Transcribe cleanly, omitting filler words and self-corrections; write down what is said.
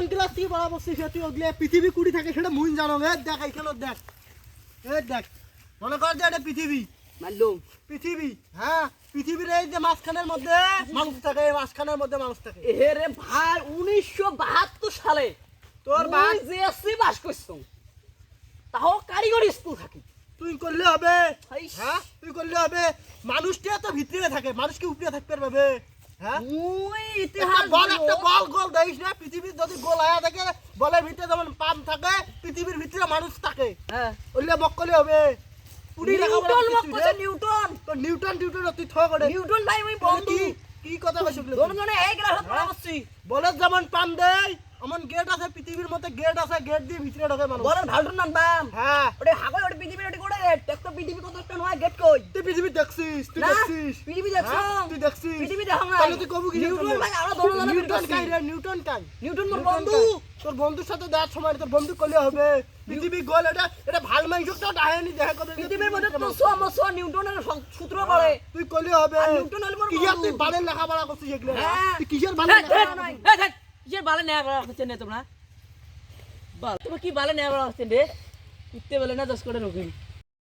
Class থেকে পড়া বসছিস তুই ওগুলো পৃথিবী কুড়ি থাকে সেটা মুই জানো দেখ এখানে দেখ দেখ মনে কর যে এটা পৃথিবী মালুম পৃথিবী হ্যাঁ পৃথিবীর এই যে মাঝখানের মধ্যে মানুষ থাকে এই মাঝখানের মধ্যে মানুষ থাকে এ রে ভাই 1972 সালে তোর বাপ জেএসসি পাস করছো তাও কারিগরি স্কুল থাকি তুই করলে হবে হাইস। হ্যাঁ তুই করলে হবে মানুষটা তো ভিতরে থাকে মানুষ কি উপরে থাকতে পারবে হ্যাঁ মুই একটা ইতিহাস বল একটা বল গোল দেখিস না পৃথিবীর যদি গোল আয়া থাকে বলের ভিতরে যেমন পাম্প থাকে পৃথিবীর ভিতরে মানুষ থাকে হ্যাঁ ওইলে বকলে হবে পুরি নিউটন মক কইছে নিউটন তো নিউটন তুই থ করে নিউটন ভাই মুই বন্ধু কি কথা কইছ দুজনে এক ক্লাসে পড়া করছি বলের যেমন পাম দেই এমন গেট আছে পৃথিবীর মধ্যে গেট আছে গেট দিয়ে ভিতরে ঢোকে মানুষ বলের ভালটুর নাম বাম হ্যাঁ ওরে হাগল ওরে পৃথিবীর ওটি কোড়ে দেখ তো পৃথিবী কত একটা নয় গেট কই তুই পৃথিবী দেখছিস তুই না, দেখছিস পৃথিবী দেখছো? হ্যাঁ, তুই দেখছিস পৃথিবী দেখো না তাহলে তুই কবু কি নিউটন ভাই আরো দুজনে নিউটন কাই রে নিউটন কাই নিউটন মোর নিউটন বন্ধু কাই? তোর বন্ধুর সাথে দেখার সময় তোর বন্ধু করলে হবে পৃথিবী গোল এটা ভাল মাংসটা ডাহেনি দেখা কবে পৃথিবীর মধ্যে তো সমস্ত নিউটনের সূত্র পড়ে তুই করলে হবে আর নিউটন হলো মোর কি বন্ধু। তুই বালের লেখাপড়া করছিস এগুলো হ্যাঁ। তুই কিসের বালের লেখাপড়া কিসের বালে নেওয়া করা হচ্ছে না তোমরা বল তোমরা কি বালে নেওয়া করা হচ্ছে রে উঠতে বলে না 10 করে রকম